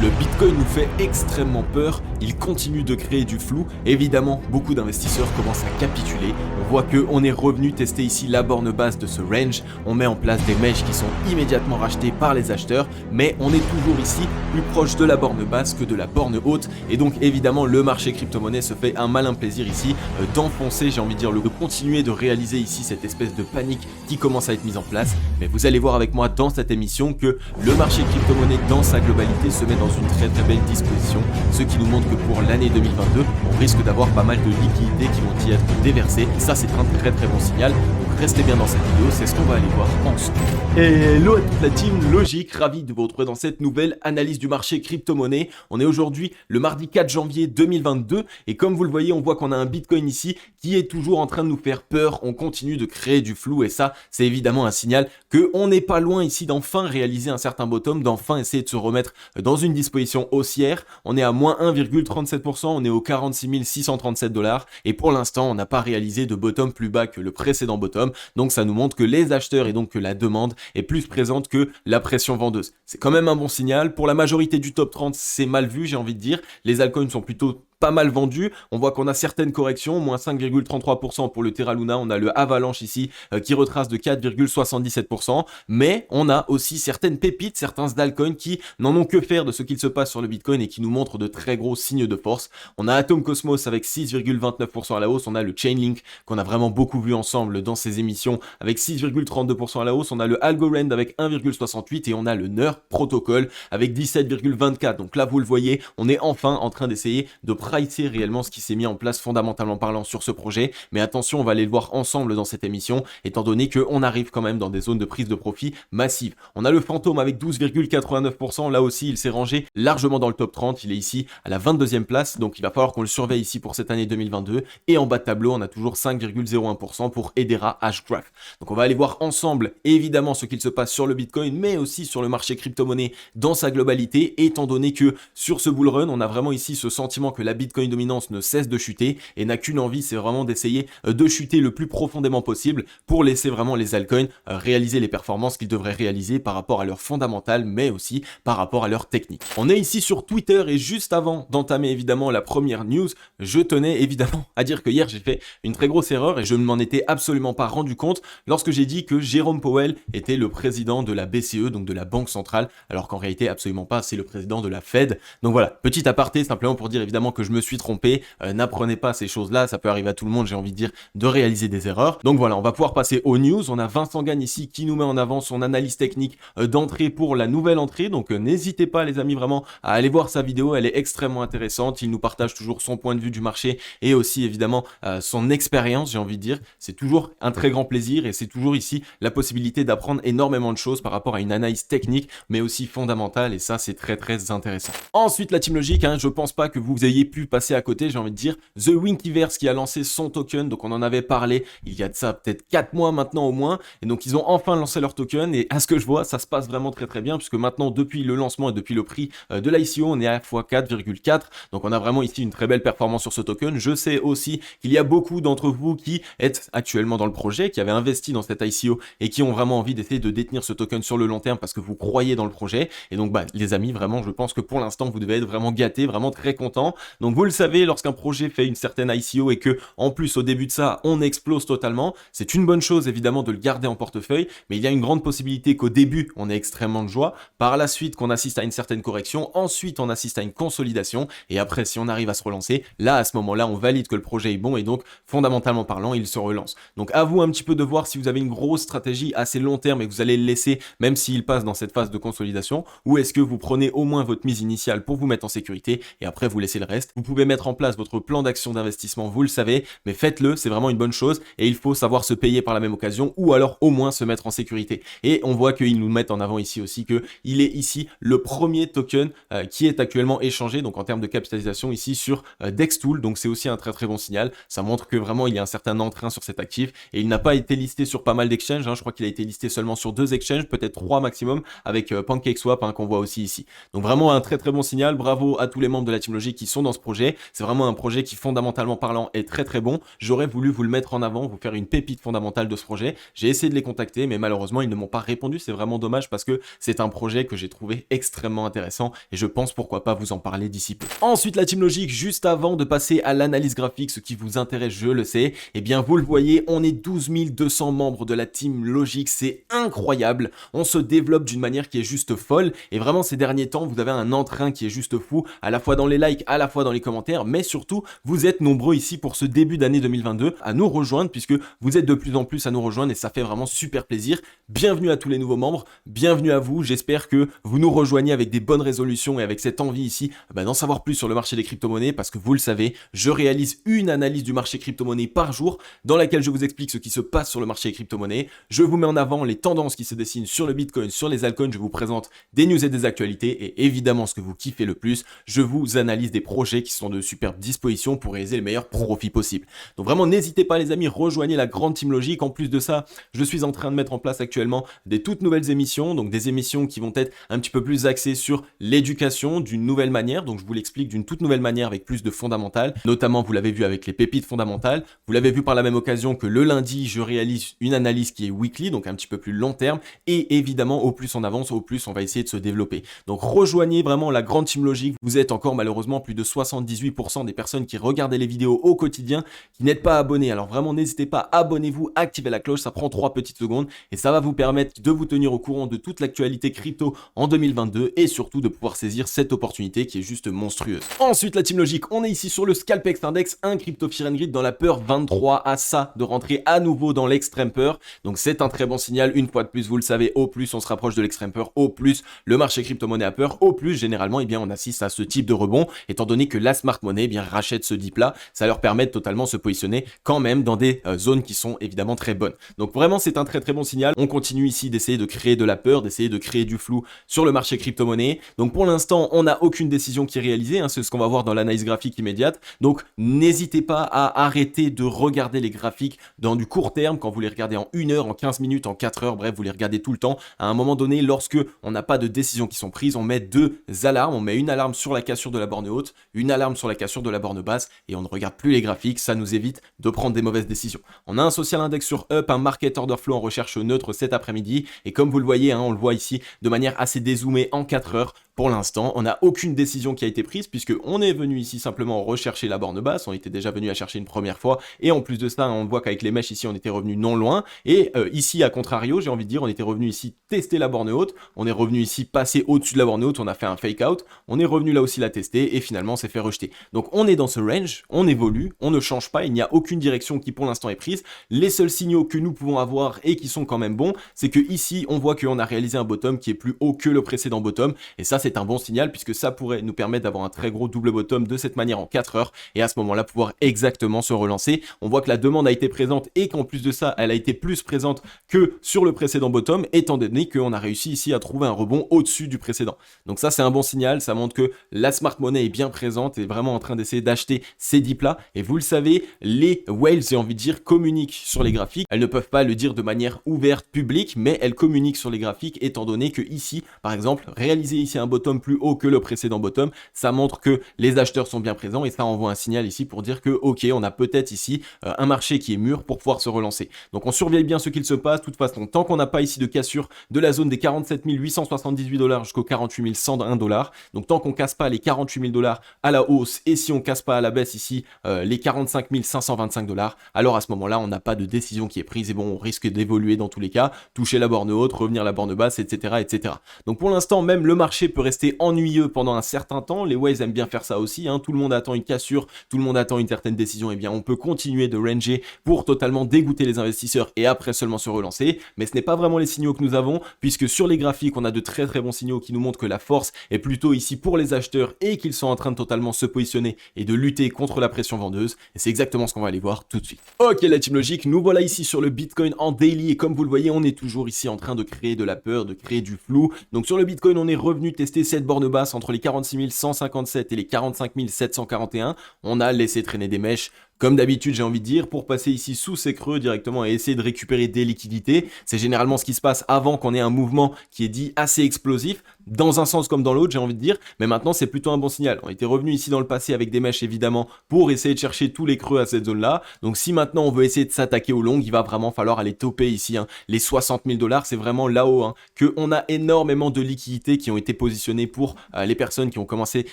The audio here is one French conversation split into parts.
Le Bitcoin nous fait extrêmement peur, il continue de créer du flou. Évidemment, beaucoup d'investisseurs commencent à capituler. On voit qu'on est revenu tester ici la borne basse de ce range. On met en place des mèches qui sont immédiatement rachetées par les acheteurs, mais on est toujours ici plus proche de la borne basse que de la borne haute. Et donc évidemment, le marché crypto-monnaie se fait un malin plaisir ici d'enfoncer, j'ai envie de dire, de continuer de réaliser ici cette espèce de panique qui commence à être mise en place. Mais vous allez voir avec moi dans cette émission que le marché crypto-monnaie dans sa globalité se met dans une très belle disposition, ce qui nous montre que pour l'année 2022, on risque d'avoir pas mal de liquidités qui vont y être déversées. Et ça, c'est un très bon signal. Donc restez bien dans cette vidéo, c'est ce qu'on va aller voir ensemble. Hello à toute la team Logique, ravi de vous retrouver dans cette nouvelle analyse du marché crypto-monnaie. On est aujourd'hui le mardi 4 janvier 2022 et comme vous le voyez, on voit qu'on a un Bitcoin ici qui est toujours en train de nous faire peur. On continue de créer du flou et ça, c'est évidemment un signal qu'on n'est pas loin ici d'enfin réaliser un certain bottom, d'enfin essayer de se remettre dans une disposition haussière. On est à moins 1,37%, on est aux 46 637 $ et pour l'instant, on n'a pas réalisé de bottom plus bas que le précédent bottom. Donc ça nous montre que les acheteurs et donc que la demande est plus présente que la pression vendeuse. C'est quand même un bon signal. Pour la majorité du top 30, c'est mal vu, j'ai envie de dire. Les altcoins sont plutôt pas mal vendu, on voit qu'on a certaines corrections, moins 5,33% pour le Terra Luna, on a le Avalanche ici qui retrace de 4,77%, mais on a aussi certaines pépites, certains altcoins qui n'en ont que faire de ce qu'il se passe sur le Bitcoin et qui nous montrent de très gros signes de force. On a Atom Cosmos avec 6,29% à la hausse, on a le Chainlink qu'on a vraiment beaucoup vu ensemble dans ces émissions avec 6,32% à la hausse, on a le Algorand avec 1,68% et on a le NER Protocol avec 17,24%. Donc là vous le voyez, on est enfin en train d'essayer de pricer réellement ce qui s'est mis en place fondamentalement parlant sur ce projet, mais attention, on va aller le voir ensemble dans cette émission, étant donné qu'on arrive quand même dans des zones de prise de profit massive. On a le fantôme avec 12,89%, là aussi il s'est rangé largement dans le top 30, il est ici à la 22e place, donc il va falloir qu'on le surveille ici pour cette année 2022, et en bas de tableau on a toujours 5,01% pour Hedera Hashgraph. Donc on va aller voir ensemble évidemment ce qu'il se passe sur le Bitcoin, mais aussi sur le marché crypto-monnaie dans sa globalité, étant donné que sur ce bull run, on a vraiment ici ce sentiment que la Bitcoin dominance ne cesse de chuter et n'a qu'une envie, c'est vraiment d'essayer de chuter le plus profondément possible pour laisser vraiment les altcoins réaliser les performances qu'ils devraient réaliser par rapport à leur fondamental, mais aussi par rapport à leur technique. On est ici sur Twitter et juste avant d'entamer évidemment la première news, je tenais évidemment à dire que hier j'ai fait une très grosse erreur et je ne m'en étais absolument pas rendu compte lorsque j'ai dit que Jérôme Powell était le président de la BCE, donc de la Banque Centrale, alors qu'en réalité absolument pas, c'est le président de la Fed. Donc voilà, petit aparté simplement pour dire évidemment que je me suis trompé, n'apprenez pas ces choses-là, ça peut arriver à tout le monde, j'ai envie de dire, de réaliser des erreurs. Donc voilà, on va pouvoir passer aux news. On a Vincent Gagne ici qui nous met en avant son analyse technique d'entrée pour la nouvelle entrée, donc n'hésitez pas les amis vraiment à aller voir sa vidéo, elle est extrêmement intéressante, il nous partage toujours son point de vue du marché et aussi évidemment son expérience, j'ai envie de dire, c'est toujours un très grand plaisir et c'est toujours ici la possibilité d'apprendre énormément de choses par rapport à une analyse technique mais aussi fondamentale et ça c'est très intéressant. Ensuite la team logique, je pense pas que vous ayez pu passer à côté, j'ai envie de dire, The Winkyverse qui a lancé son token, donc on en avait parlé il y a de ça peut-être 4 mois maintenant au moins, et donc ils ont enfin lancé leur token, et à ce que je vois, ça se passe vraiment très bien, puisque maintenant depuis le lancement et depuis le prix de l'ICO, on est à x4,4, donc on a vraiment ici une très belle performance sur ce token. Je sais aussi qu'il y a beaucoup d'entre vous qui êtes actuellement dans le projet, qui avaient investi dans cette ICO, et qui ont vraiment envie d'essayer de détenir ce token sur le long terme, parce que vous croyez dans le projet, et donc les amis, vraiment, je pense que pour l'instant, vous devez être vraiment gâtés, vraiment très contents. Donc vous le savez, lorsqu'un projet fait une certaine ICO et que en plus au début de ça on explose totalement, c'est une bonne chose évidemment de le garder en portefeuille, mais il y a une grande possibilité qu'au début on ait extrêmement de joie, par la suite qu'on assiste à une certaine correction, ensuite on assiste à une consolidation et après si on arrive à se relancer, là à ce moment-là on valide que le projet est bon et donc fondamentalement parlant il se relance. Donc à vous un petit peu de voir si vous avez une grosse stratégie assez long terme et que vous allez le laisser même s'il passe dans cette phase de consolidation, ou est-ce que vous prenez au moins votre mise initiale pour vous mettre en sécurité et après vous laissez le reste. Vous pouvez mettre en place votre plan d'action d'investissement, vous le savez, mais faites-le, c'est vraiment une bonne chose et il faut savoir se payer par la même occasion ou alors au moins se mettre en sécurité. Et on voit qu'ils nous mettent en avant ici aussi qu'il est ici le premier token qui est actuellement échangé, donc en termes de capitalisation ici sur Dextool, donc c'est aussi un très bon signal. Ça montre que vraiment il y a un certain entrain sur cet actif et il n'a pas été listé sur pas mal d'exchanges, je crois qu'il a été listé seulement sur 2 exchanges, peut-être 3 maximum avec PancakeSwap qu'on voit aussi ici. Donc vraiment un très bon signal, bravo à tous les membres de la team Logique qui sont dans ce projet projet. C'est vraiment un projet qui fondamentalement parlant est très très bon. J'aurais voulu vous le mettre en avant, vous faire une pépite fondamentale de ce projet. J'ai essayé de les contacter, mais malheureusement ils ne m'ont pas répondu. C'est vraiment dommage parce que c'est un projet que j'ai trouvé extrêmement intéressant et je pense pourquoi pas vous en parler d'ici peu. Ensuite la Team Logic, juste avant de passer à l'analyse graphique, ce qui vous intéresse je le sais, eh bien vous le voyez, on est 12 200 membres de la Team Logic, c'est incroyable. On se développe d'une manière qui est juste folle et vraiment ces derniers temps vous avez un entrain qui est juste fou, à la fois dans les likes, à la fois dans les commentaires, mais surtout vous êtes nombreux ici pour ce début d'année 2022 à nous rejoindre puisque vous êtes de plus en plus à nous rejoindre et ça fait vraiment super plaisir. Bienvenue à tous les nouveaux membres, bienvenue à vous, j'espère que vous nous rejoignez avec des bonnes résolutions et avec cette envie ici d'en savoir plus sur le marché des crypto-monnaies parce que vous le savez, je réalise une analyse du marché crypto-monnaie par jour dans laquelle je vous explique ce qui se passe sur le marché des crypto-monnaies. Je vous mets en avant les tendances qui se dessinent sur le Bitcoin, sur les altcoins, je vous présente des news et des actualités et évidemment ce que vous kiffez le plus, je vous analyse des projets qui sont de superbes dispositions pour réaliser le meilleur profit possible. Donc vraiment n'hésitez pas les amis, rejoignez la grande Team Logic. En plus de ça, je suis en train de mettre en place actuellement des toutes nouvelles émissions, donc des émissions qui vont être un petit peu plus axées sur l'éducation d'une nouvelle manière, donc je vous l'explique d'une toute nouvelle manière avec plus de fondamentales, notamment vous l'avez vu avec les pépites fondamentales, vous l'avez vu par la même occasion que le lundi je réalise une analyse qui est weekly, donc un petit peu plus long terme, et évidemment au plus on avance, au plus on va essayer de se développer. Donc rejoignez vraiment la grande Team Logic, vous êtes encore malheureusement plus de 78% des personnes qui regardent les vidéos au quotidien qui n'êtes pas abonnés, alors vraiment n'hésitez pas, abonnez-vous, activez la cloche, ça prend 3 petites secondes et ça va vous permettre de vous tenir au courant de toute l'actualité crypto en 2022 et surtout de pouvoir saisir cette opportunité qui est juste monstrueuse. Ensuite la Team Logic, on est ici sur le Scalpex Index, un crypto fear and greed dans la peur 23 à ça de rentrer à nouveau dans l'extrême peur, donc c'est un très bon signal, une fois de plus vous le savez, au plus on se rapproche de l'extrême peur, au plus le marché crypto-monnaie a peur, au plus généralement on assiste à ce type de rebond, étant donné que la smart money rachète ce dip là, ça leur permet de totalement se positionner quand même dans des zones qui sont évidemment très bonnes. Donc vraiment c'est un très très bon signal, on continue ici d'essayer de créer de la peur, d'essayer de créer du flou sur le marché crypto-monnaie. Donc pour l'instant on n'a aucune décision qui est réalisée, c'est ce qu'on va voir dans l'analyse graphique immédiate, donc n'hésitez pas à arrêter de regarder les graphiques dans du court terme, quand vous les regardez en 1 heure, en 15 minutes, en 4 heures, bref vous les regardez tout le temps. À un moment donné, lorsque on n'a pas de décision qui sont prises, on met 2 alarmes, on met une alarme sur la cassure de la borne haute, une alarme sur la cassure de la borne basse et on ne regarde plus les graphiques, ça nous évite de prendre des mauvaises décisions. On a un social index sur Up, un market order flow en recherche neutre cet après-midi et comme vous le voyez, on le voit ici de manière assez dézoomée en 4 heures. Pour l'instant, on n'a aucune décision qui a été prise puisque on est venu ici simplement rechercher la borne basse, on était déjà venu à chercher une première fois et en plus de ça, on voit qu'avec les mèches ici, on était revenu non loin et ici à contrario, j'ai envie de dire, on était revenu ici tester la borne haute, on est revenu ici passer au-dessus de la borne haute, on a fait un fake out, on est revenu là aussi la tester et finalement on s'est fait rejeter. Donc on est dans ce range, on évolue, on ne change pas, il n'y a aucune direction qui pour l'instant est prise. Les seuls signaux que nous pouvons avoir et qui sont quand même bons, c'est que ici on voit qu'on a réalisé un bottom qui est plus haut que le précédent bottom et ça c'est un bon signal puisque ça pourrait nous permettre d'avoir un très gros double bottom de cette manière en 4 heures et à ce moment là pouvoir exactement se relancer. On voit que la demande a été présente et qu'en plus de ça elle a été plus présente que sur le précédent bottom étant donné qu'on a réussi ici à trouver un rebond au-dessus du précédent. Donc ça c'est un bon signal, ça montre que la smart money est bien présente et vraiment en train d'essayer d'acheter ces dips là et vous le savez, les whales j'ai envie de dire communiquent sur les graphiques, elles ne peuvent pas le dire de manière ouverte publique mais elles communiquent sur les graphiques étant donné que ici par exemple réaliser ici un bottom plus haut que le précédent bottom, ça montre que les acheteurs sont bien présents et ça envoie un signal ici pour dire que ok on a peut-être ici un marché qui est mûr pour pouvoir se relancer. Donc on surveille bien ce qu'il se passe, de toute façon tant qu'on n'a pas ici de cassure de la zone des 47 878 $ jusqu'aux 48 101 $, donc tant qu'on casse pas les 48 000 $ à la hausse et si on casse pas à la baisse ici les 45 525 $, alors à ce moment là on n'a pas de décision qui est prise et bon on risque d'évoluer dans tous les cas, toucher la borne haute, revenir à la borne basse, etc. etc. Donc pour l'instant même le marché peut rester ennuyeux pendant un certain temps, les whales aiment bien faire ça aussi, tout le monde attend une cassure, tout le monde attend une certaine décision, et bien on peut continuer de ranger pour totalement dégoûter les investisseurs et après seulement se relancer, mais ce n'est pas vraiment les signaux que nous avons, puisque sur les graphiques on a de très très bons signaux qui nous montrent que la force est plutôt ici pour les acheteurs et qu'ils sont en train de totalement se positionner et de lutter contre la pression vendeuse, et c'est exactement ce qu'on va aller voir tout de suite. Ok la Team Logic, nous voilà ici sur le Bitcoin en daily et comme vous le voyez on est toujours ici en train de créer de la peur, de créer du flou. Donc sur le Bitcoin on est revenu tester cette borne basse entre les 46 157 et les 45 741, on a laissé traîner des mèches Comme d'habitude, j'ai envie de dire, pour passer ici sous ces creux directement et essayer de récupérer des liquidités, c'est généralement ce qui se passe avant qu'on ait un mouvement qui est dit assez explosif, dans un sens comme dans l'autre, j'ai envie de dire, mais maintenant c'est plutôt un bon signal. On était revenu ici dans le passé avec des mèches évidemment pour essayer de chercher tous les creux à cette zone-là, donc si maintenant on veut essayer de s'attaquer au long, il va vraiment falloir aller toper ici, les 60 000 $, c'est vraiment là-haut, qu'on a énormément de liquidités qui ont été positionnées pour les personnes qui ont commencé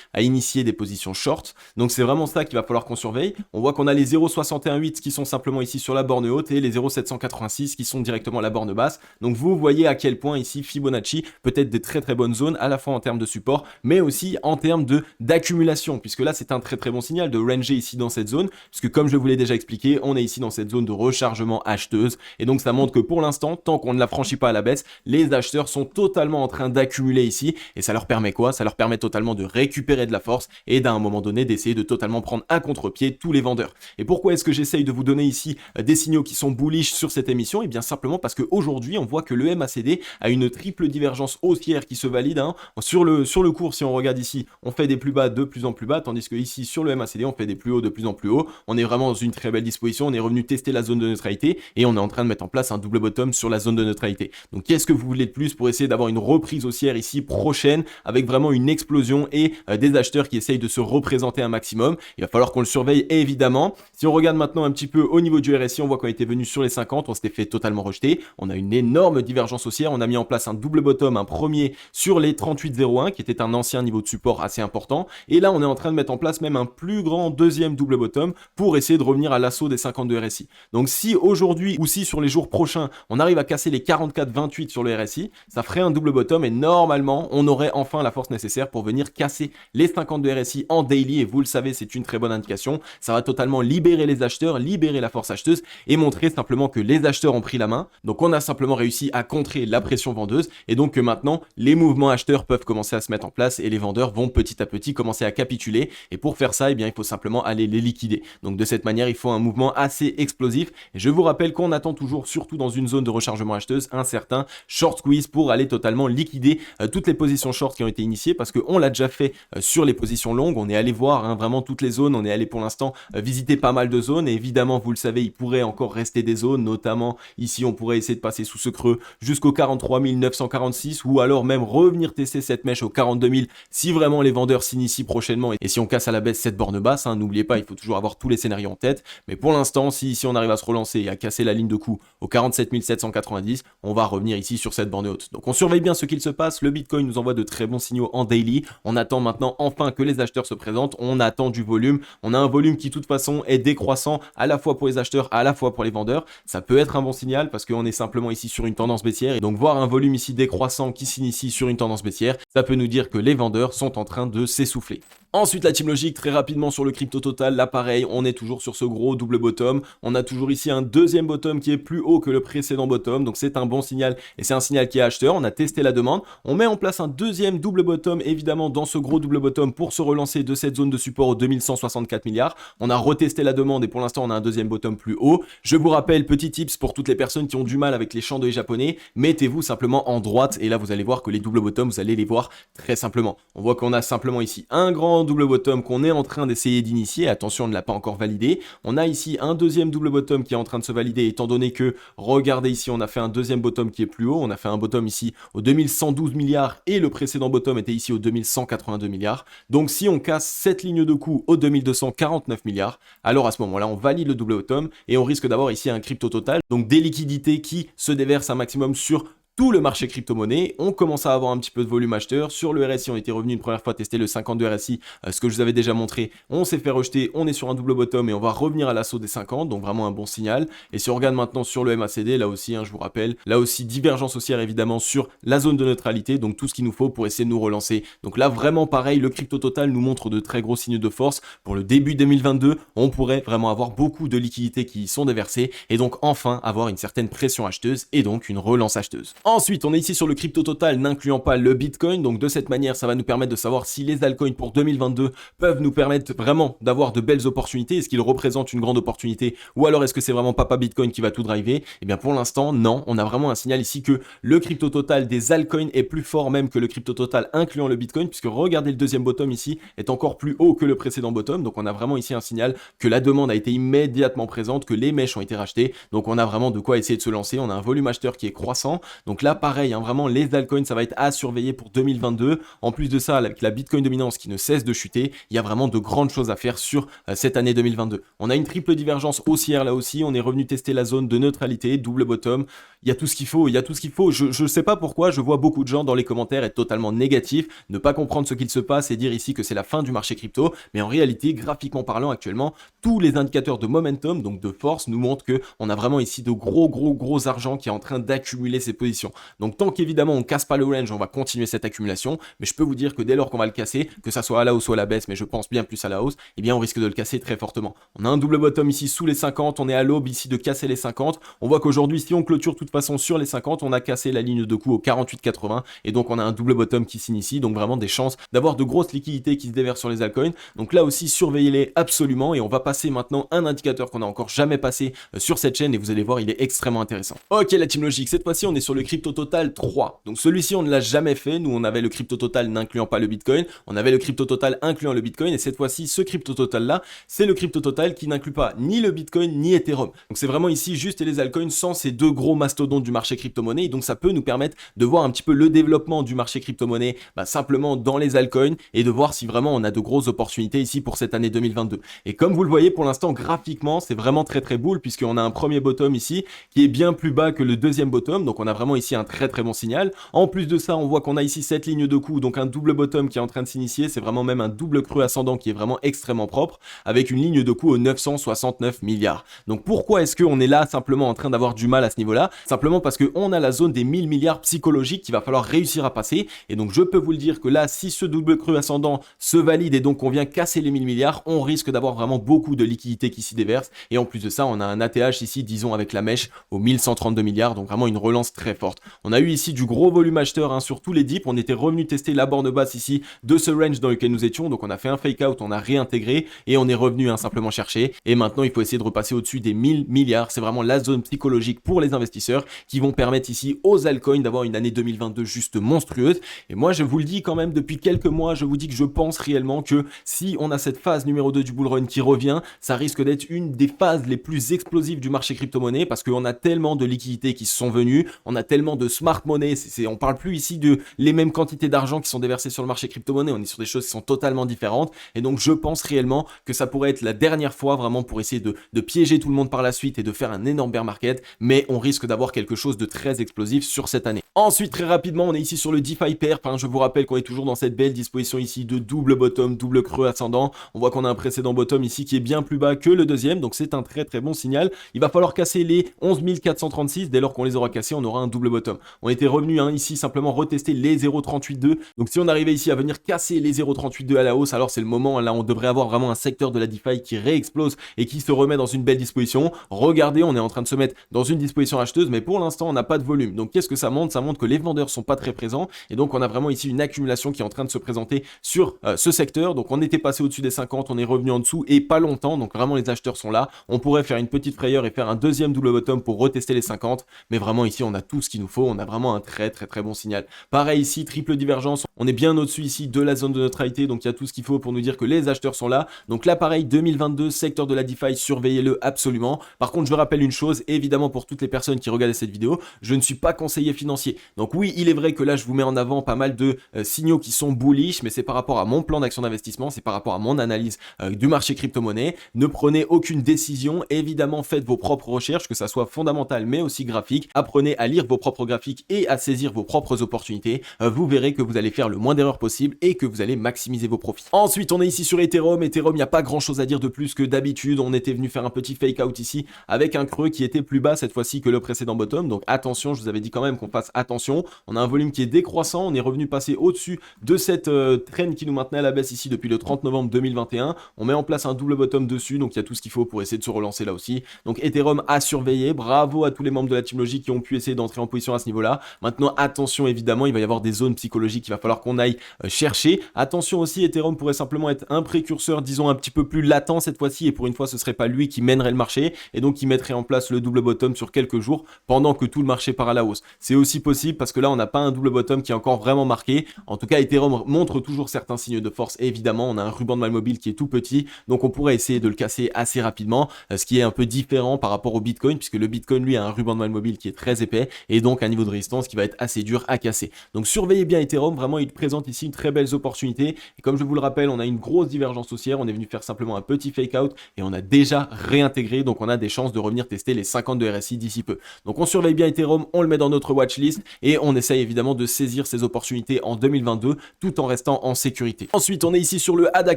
à initier des positions short, donc c'est vraiment ça qu'il va falloir qu'on surveille. On voit qu'on a les 0,618 qui sont simplement ici sur la borne haute et les 0,786 qui sont directement à la borne basse, donc vous voyez à quel point ici Fibonacci peut être des très bonnes zones à la fois en termes de support mais aussi en termes d'accumulation, puisque là c'est un très bon signal de ranger ici dans cette zone, puisque comme je vous l'ai déjà expliqué, on est ici dans cette zone de rechargement acheteuse et donc ça montre que pour l'instant, tant qu'on ne la franchit pas à la baisse, les acheteurs sont totalement en train d'accumuler ici et ça leur permet quoi? Ça leur permet totalement de récupérer de la force et d'un moment donné d'essayer de totalement prendre à contre-pied tous les vendeurs. Et pourquoi est-ce que j'essaye de vous donner ici des signaux qui sont bullish sur cette émission? Et bien simplement parce qu'aujourd'hui on voit que le MACD a une triple divergence haussière qui se valide. Sur le cours, si on regarde ici, on fait des plus bas de plus en plus bas, tandis que ici sur le MACD, on fait des plus hauts de plus en plus hauts. On est vraiment dans une très belle disposition, on est revenu tester la zone de neutralité et on est en train de mettre en place un double bottom sur la zone de neutralité. Donc qu'est-ce que vous voulez de plus pour essayer d'avoir une reprise haussière ici prochaine avec vraiment une explosion et des acheteurs qui essayent de se représenter un maximum? Il va falloir qu'on le surveille évidemment. Si on regarde maintenant un petit peu au niveau du RSI, on voit qu'on était venu sur les 50, on s'était fait totalement rejeter. On a une énorme divergence haussière, on a mis en place un double bottom, un premier sur les 38,01 qui était un ancien niveau de support assez important. Et là, on est en train de mettre en place même un plus grand deuxième double bottom pour essayer de revenir à l'assaut des 52 RSI. Donc si aujourd'hui ou si sur les jours prochains, on arrive à casser les 44,28 sur le RSI, ça ferait un double bottom et normalement, on aurait enfin la force nécessaire pour venir casser les 52 RSI en daily et vous le savez, c'est une très bonne indication. Ça va totalement libérer les acheteurs, libérer la force acheteuse et montrer simplement que les acheteurs ont pris la main. Donc on a simplement réussi à contrer la pression vendeuse et donc que maintenant, les mouvements acheteurs peuvent commencer à se mettre en place et les vendeurs vont petit à petit commencer à capituler et pour faire ça, eh bien, il faut simplement aller les liquider. Donc de cette manière, il faut un mouvement assez explosif et je vous rappelle qu'on attend toujours, surtout dans une zone de rechargement acheteuse, un certain short squeeze pour aller totalement liquider toutes les positions short qui ont été initiées parce qu'on l'a déjà fait sur les positions longues, on est allé voir vraiment toutes les zones, on est allé pour l'instant visiter pas mal de zones et évidemment, vous le savez, il pourrait encore rester des zones, notamment ici, on pourrait essayer de passer sous ce creux jusqu'au 43 946 ou alors même revenir tester cette mèche au 42 000 si vraiment les vendeurs s'initient prochainement et si on casse à la baisse cette borne basse, n'oubliez pas, il faut toujours avoir tous les scénarios en tête, mais pour l'instant, si ici on arrive à se relancer et à casser la ligne de coup au 47 790, on va revenir ici sur cette borne haute. Donc on surveille bien ce qu'il se passe, le Bitcoin nous envoie de très bons signaux en daily, on attend maintenant enfin que les acheteurs se présentent, on attend du volume, on a un volume qui de toute façon est décroissant à la fois pour les acheteurs, à la fois pour les vendeurs, ça peut être un bon signal parce qu'on est simplement ici sur une tendance baissière et donc voir un volume ici décroissant qui s'initie sur une tendance baissière, ça peut nous dire que les vendeurs sont en train de s'essouffler. Ensuite, la team logique, très rapidement sur le crypto total, là pareil, on est toujours sur ce gros double bottom. On a toujours ici un deuxième bottom qui est plus haut que le précédent bottom, donc c'est un bon signal et c'est un signal qui est acheteur. On a testé la demande, on met en place un deuxième double bottom, évidemment dans ce gros double bottom pour se relancer de cette zone de support aux 2164 milliards. On a retesté la demande et pour l'instant on a un deuxième bottom plus haut. Je vous rappelle, petit tips pour toutes les personnes qui ont du mal avec les chandeliers japonais, mettez-vous simplement en droite et là vous allez voir que les double bottoms, vous allez les voir très simplement. On voit qu'on a simplement ici un grand double bottom qu'on est en train d'essayer d'initier, attention on ne l'a pas encore validé, on a ici un deuxième double bottom qui est en train de se valider étant donné que, regardez ici, on a fait un deuxième bottom qui est plus haut, on a fait un bottom ici aux 2112 milliards et le précédent bottom était ici aux 2182 milliards, donc si on casse cette ligne de coup aux 2249 milliards, alors à ce moment-là on valide le double bottom et on risque d'avoir ici un crypto total, donc des liquidités qui se déversent un maximum sur tout le marché crypto-monnaie. On commence à avoir un petit peu de volume acheteur. Sur le RSI, on était revenu une première fois tester le 52 RSI, ce que je vous avais déjà montré. On s'est fait rejeter, on est sur un double bottom et on va revenir à l'assaut des 50, donc vraiment un bon signal. Et si on regarde maintenant sur le MACD, là aussi, je vous rappelle, là aussi divergence haussière évidemment sur la zone de neutralité, donc tout ce qu'il nous faut pour essayer de nous relancer. Donc là, vraiment pareil, le crypto total nous montre de très gros signes de force. Pour le début 2022, on pourrait vraiment avoir beaucoup de liquidités qui y sont déversées et donc enfin avoir une certaine pression acheteuse et donc une relance acheteuse. Ensuite, on est ici sur le crypto total n'incluant pas le Bitcoin. Donc de cette manière, ça va nous permettre de savoir si les altcoins pour 2022 peuvent nous permettre vraiment d'avoir de belles opportunités. Est-ce qu'ils représentent une grande opportunité ou alors est-ce que c'est vraiment Papa Bitcoin qui va tout driver? Eh bien pour l'instant, non. On a vraiment un signal ici que le crypto total des altcoins est plus fort même que le crypto total incluant le Bitcoin, puisque regardez, le deuxième bottom ici est encore plus haut que le précédent bottom. Donc on a vraiment ici un signal que la demande a été immédiatement présente, que les mèches ont été rachetées. Donc on a vraiment de quoi essayer de se lancer. On a un volume acheteur qui est croissant. Donc là pareil, hein, vraiment les altcoins ça va être à surveiller pour 2022. En plus de ça, avec la Bitcoin dominance qui ne cesse de chuter, il y a vraiment de grandes choses à faire sur cette année 2022. On a une triple divergence haussière là aussi. On est revenu tester la zone de neutralité, double bottom. Il y a tout ce qu'il faut, il y a tout ce qu'il faut. Je ne sais pas pourquoi, je vois beaucoup de gens dans les commentaires être totalement négatifs, ne pas comprendre ce qu'il se passe et dire ici que c'est la fin du marché crypto. Mais en réalité, graphiquement parlant, actuellement, tous les indicateurs de momentum, donc de force, nous montrent qu'on a vraiment ici de gros argent qui est en train d'accumuler ses positions. Donc tant qu'évidemment on casse pas le range, on va continuer cette accumulation. Mais je peux vous dire que dès lors qu'on va le casser, que ça soit à la hausse ou à la baisse, mais je pense bien plus à la hausse, eh bien on risque de le casser très fortement. On a un double bottom ici sous les 50, on est à l'aube ici de casser les 50. On voit qu'aujourd'hui, si on clôture de toute façon sur les 50, on a cassé la ligne de coup au 48,80 et donc on a un double bottom qui s'initie, donc vraiment des chances d'avoir de grosses liquidités qui se déversent sur les altcoins. Donc là aussi, surveillez-les absolument et on va passer maintenant un indicateur qu'on n'a encore jamais passé sur cette chaîne et vous allez voir, il est extrêmement intéressant. Ok la team logique, cette fois-ci on est sur le crypto total 3. Donc celui-ci on ne l'a jamais fait, nous on avait le crypto total n'incluant pas le Bitcoin, on avait le crypto total incluant le Bitcoin et cette fois-ci ce crypto total là, c'est le crypto total qui n'inclut pas ni le Bitcoin ni Ethereum. Donc c'est vraiment ici juste les altcoins sans ces deux gros mastodontes du marché crypto-monnaie et donc ça peut nous permettre de voir un petit peu le développement du marché crypto-monnaie simplement dans les altcoins et de voir si vraiment on a de grosses opportunités ici pour cette année 2022. Et comme vous le voyez pour l'instant graphiquement c'est vraiment très bull puisqu'on a un premier bottom ici qui est bien plus bas que le deuxième bottom, donc on a vraiment ici un très bon signal. En plus de ça on voit qu'on a ici cette ligne de coup, donc un double bottom qui est en train de s'initier, c'est vraiment même un double creux ascendant qui est vraiment extrêmement propre avec une ligne de coup aux 969 milliards. Donc pourquoi est-ce qu'on est là simplement en train d'avoir du mal à ce niveau-là? Simplement parce qu'on a la zone des 1000 milliards psychologiques qu'il va falloir réussir à passer et donc je peux vous le dire que là si ce double creux ascendant se valide et donc on vient casser les 1000 milliards, on risque d'avoir vraiment beaucoup de liquidités qui s'y déversent et en plus de ça on a un ATH ici disons avec la mèche aux 1132 milliards, donc vraiment une relance très forte. On a eu ici du gros volume acheteur sur tous les dips, on était revenu tester la borne basse ici de ce range dans lequel nous étions, donc on a fait un fake out, on a réintégré et on est revenu simplement chercher et maintenant il faut essayer de repasser au-dessus des 1000 milliards, c'est vraiment la zone psychologique pour les investisseurs qui vont permettre ici aux altcoins d'avoir une année 2022 juste monstrueuse. Et moi je vous le dis quand même depuis quelques mois, je vous dis que je pense réellement que si on a cette phase numéro 2 du bull run qui revient, ça risque d'être une des phases les plus explosives du marché crypto-monnaie parce qu'on a tellement de liquidités qui se sont venues, on a tellement de smart money, on parle plus ici de les mêmes quantités d'argent qui sont déversées sur le marché crypto-monnaie, on est sur des choses qui sont totalement différentes et donc je pense réellement que ça pourrait être la dernière fois vraiment pour essayer de piéger tout le monde par la suite et de faire un énorme bear market, mais on risque d'avoir quelque chose de très explosif sur cette année. Ensuite très rapidement on est ici sur le DeFi Pair, je vous rappelle qu'on est toujours dans cette belle disposition ici de double bottom, double creux ascendant, on voit qu'on a un précédent bottom ici qui est bien plus bas que le deuxième, donc c'est un très bon signal. Il va falloir casser les 11 436, dès lors qu'on les aura cassés on aura un double bottom. On était revenu ici simplement retester les 0,38,2, donc si on arrivait ici à venir casser les 0,38,2 à la hausse, alors c'est le moment, là on devrait avoir vraiment un secteur de la DeFi qui réexplose et qui se remet dans une belle disposition. Regardez, on est en train de se mettre dans une disposition acheteuse, mais pour l'instant on n'a pas de volume. Donc qu'est-ce que ça montre? Ça montre que les vendeurs sont pas très présents et donc on a vraiment ici une accumulation qui est en train de se présenter sur ce secteur. Donc on était passé au-dessus des 50, on est revenu en dessous et pas longtemps, donc vraiment les acheteurs sont là. On pourrait faire une petite frayeur et faire un deuxième double bottom pour retester les 50, mais vraiment ici on a tout ce qu'il nous faut, on a vraiment un très bon signal. Pareil ici, triple divergence, on est bien au-dessus ici de la zone de neutralité, donc il y a tout ce qu'il faut pour nous dire que les acheteurs sont là. Donc là pareil, 2022, secteur de la DeFi, surveillez-le absolument. Par contre je rappelle une chose, évidemment pour toutes les personnes qui regardent cette vidéo, je ne suis pas conseiller financier. Donc oui, il est vrai que là je vous mets en avant pas mal de signaux qui sont bullish, mais c'est par rapport à mon plan d'action d'investissement, c'est par rapport à mon analyse du marché crypto-monnaie. Ne prenez aucune décision, évidemment faites vos propres recherches, que ça soit fondamental mais aussi graphique. Apprenez à lire vos propres graphiques et à saisir vos propres opportunités. Vous verrez que vous allez faire le moins d'erreurs possible et que vous allez maximiser vos profits. Ensuite on est ici sur Ethereum. Ethereum, il n'y a pas grand chose à dire de plus que d'habitude. On était venu faire un petit fake out ici avec un creux qui était plus bas cette fois-ci que le précédent bottom, donc attention, je vous avais dit quand même qu'on fasse attention. On a un volume qui est décroissant, on est revenu passer au-dessus de cette trend qui nous maintenait à la baisse ici depuis le 30 novembre 2021. On met en place un double bottom dessus, donc il y a tout ce qu'il faut pour essayer de se relancer là aussi. Donc Ethereum à surveiller, bravo à tous les membres de la Team Logic qui ont pu essayer d'entrer en position position à ce niveau-là. Maintenant, attention évidemment, il va y avoir des zones psychologiques qu'il va falloir qu'on aille chercher. Attention aussi, Ethereum pourrait simplement être un précurseur, disons un petit peu plus latent cette fois-ci, et pour une fois, ce serait pas lui qui mènerait le marché, et donc il mettrait en place le double bottom sur quelques jours pendant que tout le marché part à la hausse. C'est aussi possible parce que là, on n'a pas un double bottom qui est encore vraiment marqué. En tout cas, Ethereum montre toujours certains signes de force. Et évidemment, on a un ruban de mal mobile qui est tout petit, donc on pourrait essayer de le casser assez rapidement, ce qui est un peu différent par rapport au Bitcoin, puisque le Bitcoin, lui, a un ruban de mal mobile qui est très épais, et donc un niveau de résistance qui va être assez dur à casser. Donc surveillez bien Ethereum, vraiment, il présente ici une très belle opportunité. Et comme je vous le rappelle, on a une grosse divergence haussière, on est venu faire simplement un petit fake out, et on a déjà réintégré, donc on a des chances de revenir tester les 50 de RSI d'ici peu. Donc on surveille bien Ethereum, on le met dans notre watchlist, et on essaye évidemment de saisir ces opportunités en 2022, tout en restant en sécurité. Ensuite, on est ici sur le ADA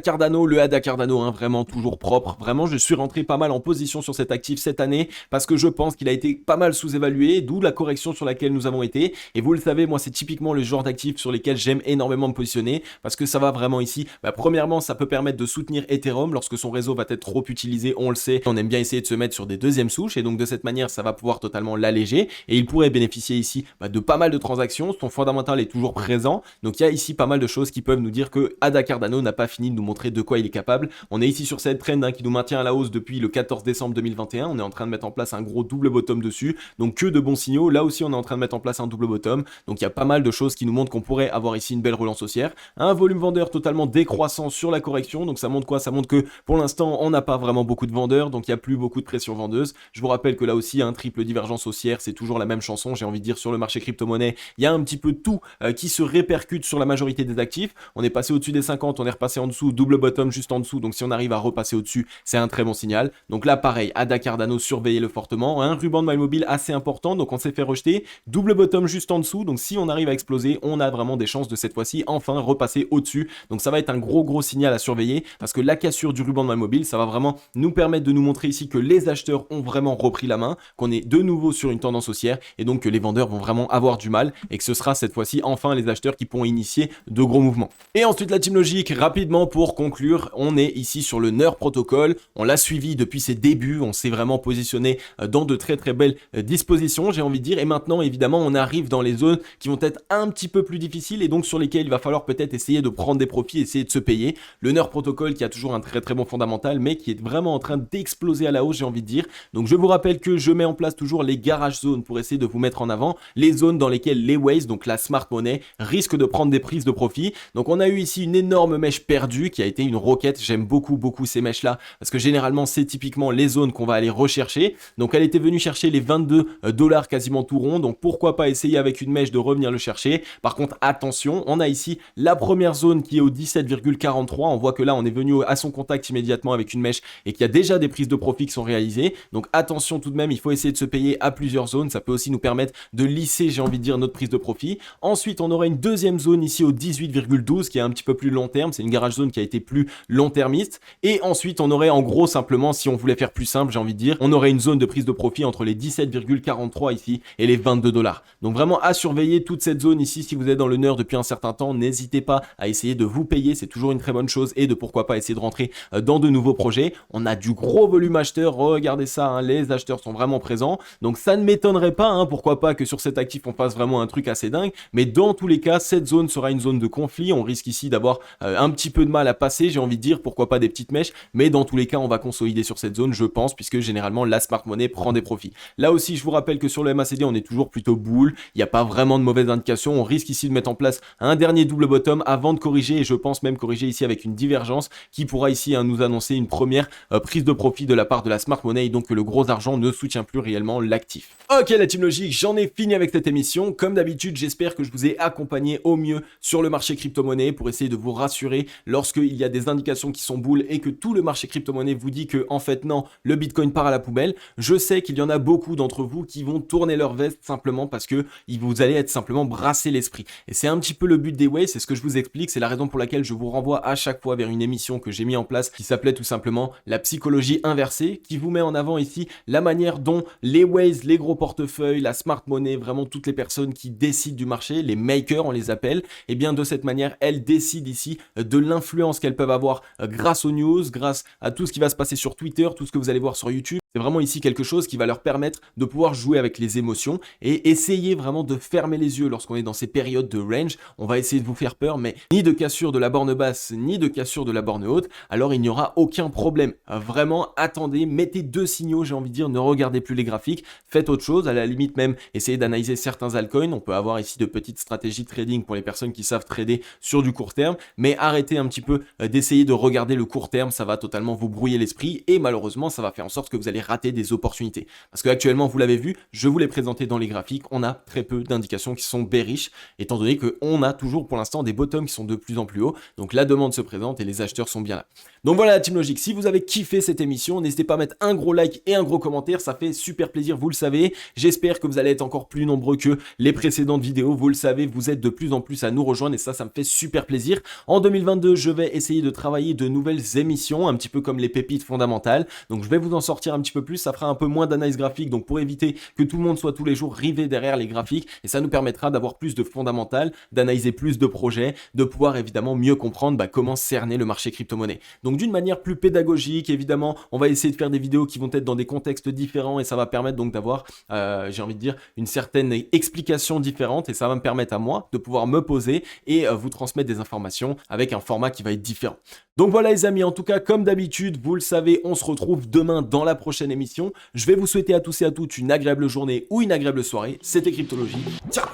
Cardano, hein, vraiment toujours propre. Vraiment, je suis rentré pas mal en position sur cet actif cette année, parce que je pense qu'il a été pas mal sous-évalué, d'où la correction sur laquelle nous avons été. Et vous le savez, moi, c'est typiquement le genre d'actifs sur lesquels j'aime énormément me positionner, parce que ça va vraiment ici, premièrement, ça peut permettre de soutenir Ethereum lorsque son réseau va être trop utilisé, on le sait. On aime bien essayer de se mettre sur des deuxièmes souches, et donc de cette manière, ça va pouvoir totalement l'alléger, et il pourrait bénéficier ici de pas mal de transactions. Son fondamental est toujours présent, donc il y a ici pas mal de choses qui peuvent nous dire que ADA Cardano n'a pas fini de nous montrer de quoi il est capable. On est ici sur cette trend qui nous maintient à la hausse depuis le 14 décembre 2021, on est en train de mettre en place un gros double bottom dessus, donc que de bons signaux. Là aussi, on est en train de mettre en place un double bottom, donc il y a pas mal de choses qui nous montrent qu'on pourrait avoir ici une belle relance haussière. Un volume vendeur totalement décroissant sur la correction, donc ça montre quoi? Ça montre que pour l'instant, on n'a pas vraiment beaucoup de vendeurs, donc il n'y a plus beaucoup de pression vendeuse. Je vous rappelle que là aussi, un triple divergence haussière, c'est toujours la même chanson, j'ai envie de dire, sur le marché crypto-monnaie. Il y a un petit peu tout qui se répercute sur la majorité des actifs. On est passé au-dessus des 50, on est repassé en dessous, double bottom juste en dessous, donc si on arrive à repasser au-dessus, c'est un très bon signal. Donc là, pareil, ADA Cardano, surveillez-le fortement. Un ruban de mal mobile assez important, donc on s'est fait rejeter. Double bottom juste en dessous, donc si on arrive à exploser, on a vraiment des chances de cette fois-ci enfin repasser au-dessus. Donc ça va être un gros signal à surveiller, parce que la cassure du ruban de mal mobile, ça va vraiment nous permettre de nous montrer ici que les acheteurs ont vraiment repris la main, qu'on est de nouveau sur une tendance haussière, et donc que les vendeurs vont vraiment avoir du mal, et que ce sera cette fois-ci enfin les acheteurs qui pourront initier de gros mouvements. Et ensuite la team logique, rapidement pour conclure, on est ici sur le NER protocole, on l'a suivi depuis ses débuts, on s'est vraiment positionné dans de très belles dispositions, j'ai envie de dire, et maintenant évidemment on arrive dans les zones qui vont être un petit peu plus difficiles, et donc sur lesquelles il va falloir peut-être essayer de prendre des profits, essayer de se payer. Le NER protocole qui a toujours un très bon fondamental, mais qui est vraiment en train d'exploser à la hausse, j'ai envie de dire. Donc je vous rappelle que je mets en place toujours les garage zones pour essayer de vous mettre en avant les zones dans lesquelles les Waze, donc la smart money, risquent de prendre des prises de profit. Donc on a eu ici une énorme mèche perdue qui a été une roquette. J'aime beaucoup ces mèches là, parce que généralement c'est typiquement les zones qu'on va aller rechercher. Donc elle était venue chercher les 22 $ quasiment tout rond, donc pourquoi pas essayer avec une mèche de revenir le chercher. Par contre attention, on a ici la première zone qui est au 17,43, on voit que là on est venu à son contact immédiatement avec une mèche et qu'il y a déjà des prises de profit qui sont réalisées. Donc attention tout de même, il faut essayer de se payer à plusieurs zones, ça peut aussi nous permettre de lisser, j'ai envie de dire, notre prise de profit. Ensuite on aura une deuxième zone ici au 18,12 qui est un petit peu plus long terme, c'est une garage zone qui a été plus long-termiste. Et ensuite on aurait en gros simplement, si on voulait faire plus simple, j'ai envie de dire, on aurait une zone de prise de profit entre les 17,43 ici et les 22 $. Donc vraiment à surveiller toute cette zone ici. Si vous êtes dans le NER depuis un certain temps, n'hésitez pas à essayer de vous payer, c'est toujours une très bonne chose, et de pourquoi pas essayer de rentrer dans de nouveaux projets. On a du gros volume acheteur, regardez ça, hein, les acheteurs sont vraiment présents, donc ça ne m'étonnerait pas, hein, pourquoi pas que sur cet actif on fasse vraiment un truc assez dingue, mais dans tous les cas cette zone sera une zone de conflit, on risque ici d'avoir un petit peu de mal à passer, j'ai envie de dire, pourquoi pas des petites mèches, mais dans tous les cas on va consolider sur cette zone, je pense, puisque généralement la smart money prend des profits. Là aussi je vous rappelle que sur le MACD on est toujours plutôt bull, il n'y a pas vraiment de mauvaise indication, on risque ici de mettre en place un dernier double bottom avant de corriger, et je pense même corriger ici avec une divergence qui pourra ici nous annoncer une première prise de profit de la part de la smart money, et donc que le gros argent ne soutient plus réellement l'actif. Ok la team logique, j'en ai fini avec cette émission. Comme d'habitude, j'espère que je vous ai accompagné au mieux sur le marché crypto-monnaie pour essayer de vous rassurer lorsqu'il y a des indications qui sont boules et que tout le marché crypto-monnaie vous dit que en fait non, le Bitcoin part à la poubelle. Je sais qu'il y en a beaucoup d'entre vous qui vont tourner leur veste simplement parce que vous allez être simplement brassé l'esprit. Et c'est un petit peu le but des Waves, c'est ce que je vous explique, c'est la raison pour laquelle je vous renvoie à chaque fois vers une émission que j'ai mis en place qui s'appelait tout simplement la psychologie inversée, qui vous met en avant ici la manière dont les Waves, les gros portefeuilles, la smart money, vraiment toutes les personnes qui décident du marché, les makers on les appelle, et bien de cette manière elles décident ici de l'influence qu'elles peuvent avoir grâce aux news, grâce à tout ce qui va se passer sur Twitter, tout ce que vous allez voir sur YouTube. C'est vraiment ici quelque chose qui va leur permettre de pouvoir jouer avec les émotions et essayer vraiment de fermer les yeux lorsqu'on est dans ces périodes de range. On va essayer de vous faire peur, mais ni de cassure de la borne basse, ni de cassure de la borne haute, alors il n'y aura aucun problème. Vraiment, attendez, mettez 2 signaux, j'ai envie de dire, ne regardez plus les graphiques, faites autre chose, à la limite même, essayez d'analyser certains altcoins. On peut avoir ici de petites stratégies de trading pour les personnes qui savent trader sur du court terme, mais arrêtez un petit peu d'essayer de regarder le court terme, ça va totalement vous brouiller l'esprit et malheureusement, ça va faire en sorte que vous allez rater des opportunités. Parce qu'actuellement, vous l'avez vu, je vous l'ai présenté dans les graphiques, on a très peu d'indications qui sont bearish, étant donné qu'on a toujours pour l'instant des bottoms qui sont de plus en plus hauts, donc la demande se présente et les acheteurs sont bien là. Donc voilà la Team Logic, si vous avez kiffé cette émission, n'hésitez pas à mettre un gros like et un gros commentaire, ça fait super plaisir, vous le savez. J'espère que vous allez être encore plus nombreux que les précédentes vidéos, vous le savez, vous êtes de plus en plus à nous rejoindre et ça me fait super plaisir. En 2022, je vais essayer de travailler de nouvelles émissions, un petit peu comme les pépites fondamentales, donc je vais vous en sortir un petit peu plus, ça fera un peu moins d'analyse graphique, donc pour éviter que tout le monde soit tous les jours rivé derrière les graphiques, et ça nous permettra d'avoir plus de fondamentales, d'analyser plus de projets, de pouvoir évidemment mieux comprendre comment cerner le marché crypto-monnaie. Donc d'une manière plus pédagogique, évidemment, on va essayer de faire des vidéos qui vont être dans des contextes différents et ça va permettre donc d'avoir, j'ai envie de dire, une certaine explication différente et ça va me permettre à moi de pouvoir me poser et vous transmettre des informations avec un format qui va être différent. Donc voilà les amis, en tout cas comme d'habitude, vous le savez, on se retrouve demain dans la prochaine émission. Je vais vous souhaiter à tous et à toutes une agréable journée ou une agréable soirée. C'était Cryptologie. Ciao!